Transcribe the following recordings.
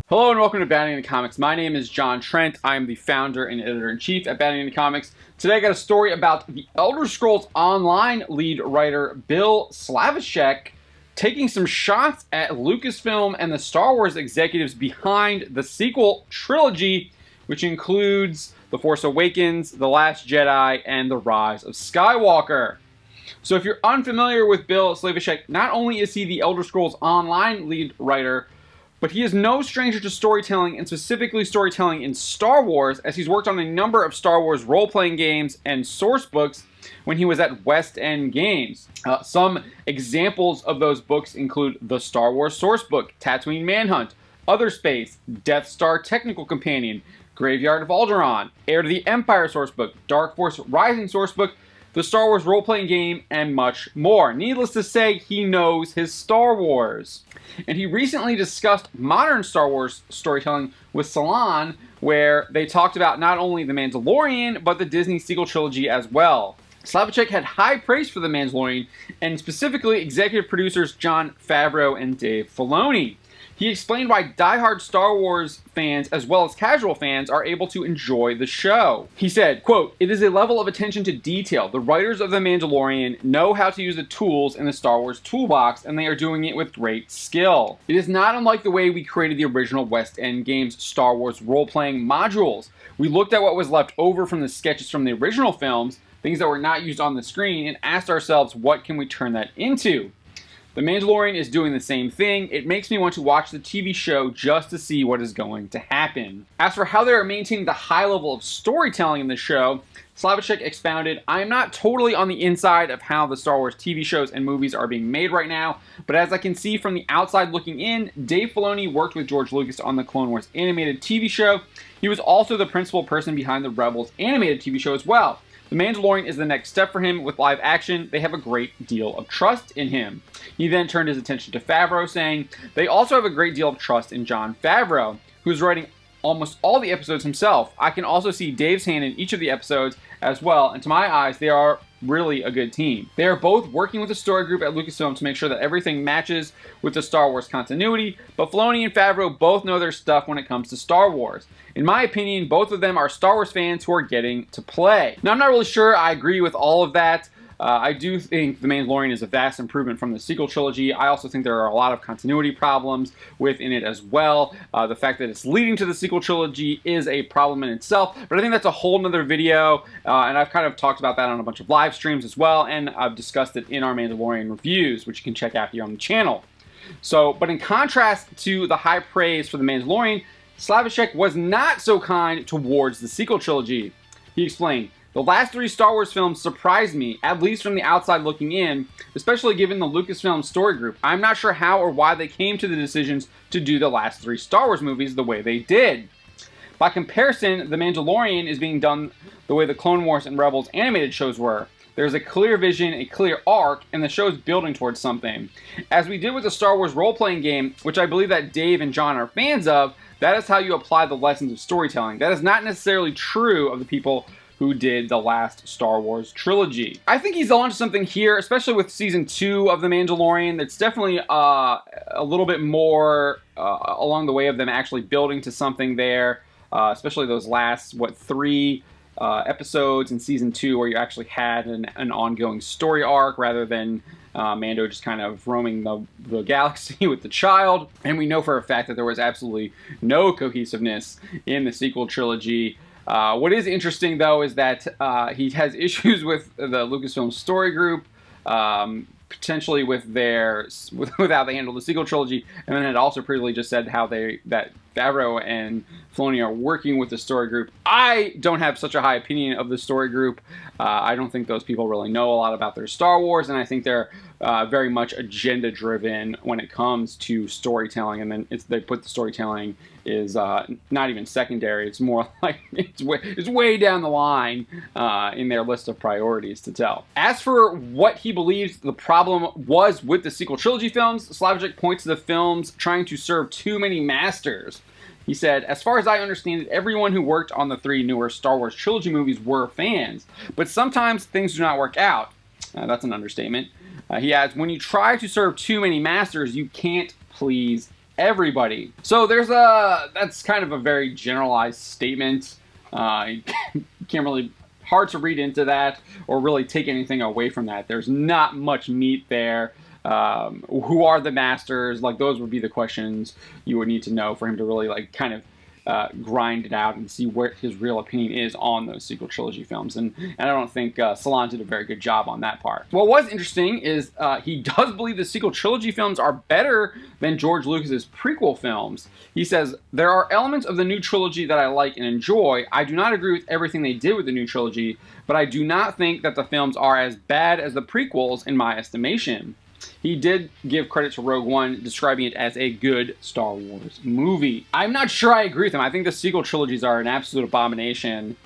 Hello and welcome to Batting in the Comics. My name is John Trent. I am the founder and editor-in-chief at Batting in the Comics. Today I got a story about the Elder Scrolls Online lead writer Bill Slavicsek taking some shots at Lucasfilm and the Star Wars executives behind the sequel trilogy, which includes The Force Awakens, The Last Jedi, and The Rise of Skywalker. So if you're unfamiliar with Bill Slavicsek, not only is he the Elder Scrolls Online lead writer, but he is no stranger to storytelling, and specifically storytelling in Star Wars, as he's worked on a number of Star Wars role-playing games and source books when he was at West End Games. Some examples of those books include the Star Wars source book, Tatooine Manhunt, Other Space, Death Star Technical Companion, Graveyard of Alderaan, Heir to the Empire sourcebook, Dark Force Rising sourcebook, the Star Wars role-playing game, and much more. Needless to say, he knows his Star Wars. And he recently discussed modern Star Wars storytelling with Salon, where they talked about not only The Mandalorian, but the Disney sequel trilogy as well. Slavicsek had high praise for The Mandalorian, and specifically executive producers Jon Favreau and Dave Filoni. He explained why diehard Star Wars fans, as well as casual fans, are able to enjoy the show. He said, quote, "It is a level of attention to detail. The writers of The Mandalorian know how to use the tools in the Star Wars toolbox, and they are doing it with great skill. It is not unlike the way we created the original West End Games Star Wars role-playing modules. We looked at what was left over from the sketches from the original films, things that were not used on the screen, and asked ourselves, what can we turn that into? The Mandalorian is doing the same thing. It makes me want to watch the TV show just to see what is going to happen." As for how they are maintaining the high level of storytelling in the show, Slavicsek expounded, "I am not totally on the inside of how the Star Wars TV shows and movies are being made right now, but as I can see from the outside looking in, Dave Filoni worked with George Lucas on the Clone Wars animated TV show. He was also the principal person behind the Rebels animated TV show as well. The Mandalorian is the next step for him with live action. They have a great deal of trust in him." He then turned his attention to Favreau, saying, "They also have a great deal of trust in Jon Favreau, who's writing almost all the episodes himself. I can also see Dave's hand in each of the episodes as well, and to my eyes, they are really a good team. They are both working with the story group at Lucasfilm to make sure that everything matches with the Star Wars continuity, but Filoni and Favreau both know their stuff when it comes to Star Wars. In my opinion, both of them are Star Wars fans who are getting to play." Now, I'm not really sure I agree with all of that. I do think The Mandalorian is a vast improvement from the sequel trilogy. I also think there are a lot of continuity problems within it as well. The fact that it's leading to the sequel trilogy is a problem in itself, but I think that's a whole nother video, and I've kind of talked about that on a bunch of live streams as well, and I've discussed it in our Mandalorian reviews, which you can check out here on the channel. But in contrast to the high praise for The Mandalorian, Slavicsek was not so kind towards the sequel trilogy. He explained, "The last three Star Wars films surprised me, at least from the outside looking in, especially given the Lucasfilm story group. I'm not sure how or why they came to the decisions to do the last three Star Wars movies the way they did. By comparison, The Mandalorian is being done the way the Clone Wars and Rebels animated shows were. There's a clear vision, a clear arc, and the show is building towards something. As we did with the Star Wars role-playing game, which I believe that Dave and John are fans of, that is how you apply the lessons of storytelling. That is not necessarily true of the people who did the last Star Wars trilogy." I think he's onto something here, especially with Season 2 of The Mandalorian. That's definitely a little bit more along the way of them actually building to something there, especially those last, three episodes in Season 2 where you actually had an ongoing story arc rather than Mando just kind of roaming the galaxy with the child. And we know for a fact that there was absolutely no cohesiveness in the sequel trilogy. What is interesting, though, is that he has issues with the Lucasfilm story group, potentially with how they handle the sequel trilogy, and then had also previously just said that Favreau and Filoni are working with the story group. I don't have such a high opinion of the story group. I don't think those people really know a lot about their Star Wars, and I think they're very much agenda-driven when it comes to storytelling, and then they put the storytelling is not even secondary. It's more like it's way down the line in their list of priorities to tell. As for what he believes the problem was with the sequel trilogy films, Slavicsek points to the films trying to serve too many masters. He said, "As far as I understand it, everyone who worked on the three newer Star Wars trilogy movies were fans, but sometimes things do not work out." That's an understatement. He adds, "When you try to serve too many masters, you can't please everybody. So that's kind of a very generalized statement. You can't really, hard to read into that or really take anything away from that. There's not much meat there. Who are the masters? Like, those would be the questions you would need to know for him to really, like, kind of grind it out and see where his real opinion is on those sequel trilogy films. And I don't think Salon did a very good job on that part. What was interesting is he does believe the sequel trilogy films are better than George Lucas's prequel films. He says, there are elements of the new trilogy that I like and enjoy. I do not agree with everything they did with the new trilogy, but I do not think that the films are as bad as the prequels in my estimation. He did give credit to Rogue One, describing it as a good Star Wars movie. I'm not sure I agree with him. I think the sequel trilogies are an absolute abomination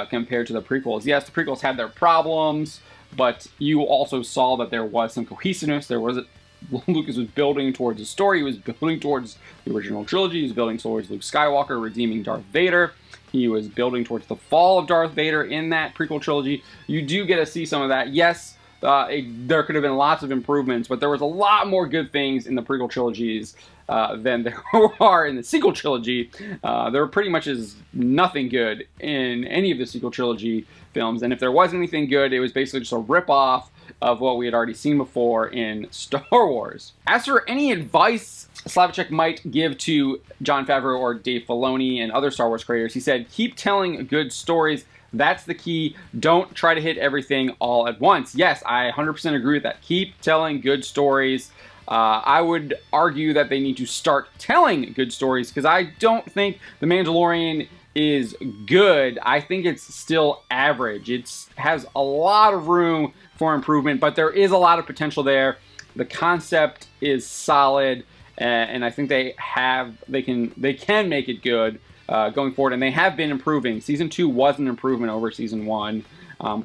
compared to the prequels. Yes, the prequels had their problems, but you also saw that there was some cohesiveness. Lucas was building towards a story. He was building towards the original trilogy. He was building towards Luke Skywalker redeeming Darth Vader. He was building towards the fall of Darth Vader in that prequel trilogy. You do get to see some of that. Yes, there could have been lots of improvements, but there was a lot more good things in the prequel trilogies than there are in the sequel trilogy. There pretty much is nothing good in any of the sequel trilogy films, and if there was anything good, it was basically just a rip-off of what we had already seen before in Star Wars. As for any advice Slavicsek might give to Jon Favreau or Dave Filoni and other Star Wars creators, he said, keep telling good stories. That's the key. Don't try to hit everything all at once. Yes, I 100% agree with that. Keep telling good stories. I would argue that they need to start telling good stories, because I don't think The Mandalorian is good. I think it's still average. It has a lot of room for improvement, but there is a lot of potential there. The concept is solid, and I think they can make it good going forward, and they have been improving. Season 2 was an improvement over Season 1.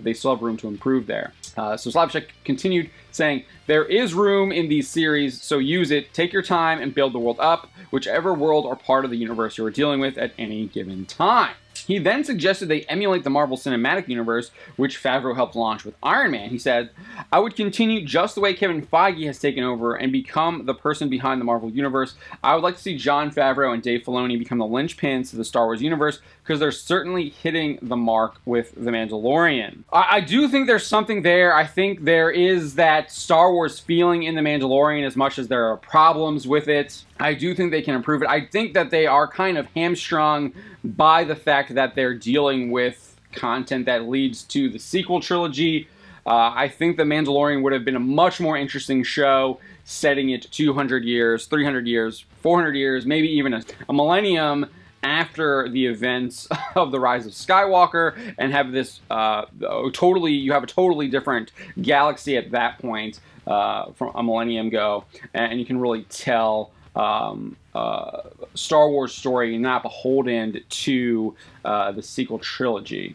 They still have room to improve there. So Slavicsek continued saying, there is room in these series, so use it. Take your time and build the world up, whichever world or part of the universe you are dealing with at any given time. He then suggested they emulate the Marvel Cinematic Universe, which Favreau helped launch with Iron Man. He said, I would continue just the way Kevin Feige has taken over and become the person behind the Marvel Universe. I would like to see Jon Favreau and Dave Filoni become the linchpins to the Star Wars universe, because they're certainly hitting the mark with The Mandalorian. I do think there's something there. I think there is that Star Wars feeling in The Mandalorian, as much as there are problems with it. I do think they can improve it. I think that they are kind of hamstrung by the fact that they're dealing with content that leads to the sequel trilogy. I think The Mandalorian would have been a much more interesting show, setting it 200 years, 300 years, 400 years, maybe even a millennium after the events of the Rise of Skywalker, and have this you have a totally different galaxy at that point from a millennium ago, and you can really tell Star Wars story not beholden to the sequel trilogy,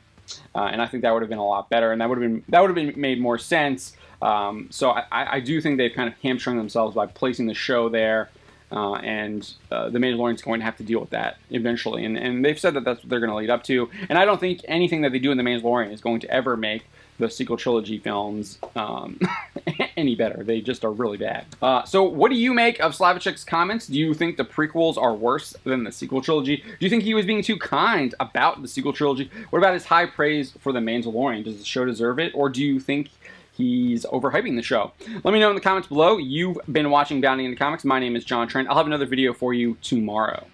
and I think that would have been a lot better, and that would have been made more sense. So I do think they've kind of hamstrung themselves by placing the show there, and The Mandalorian's going to have to deal with that eventually, and they've said that that's what they're going to lead up to, and I don't think anything that they do in The Mandalorian is going to ever make the sequel trilogy films any better. They just are really bad. So what do you make of Slavicsek's comments? Do you think the prequels are worse than the sequel trilogy? Do you think he was being too kind about the sequel trilogy? What about his high praise for The Mandalorian? Does the show deserve it, or do you think he's overhyping the show? Let me know in the comments below. You've been watching Bounty in the Comics. My name is John Trent. I'll have another video for you tomorrow.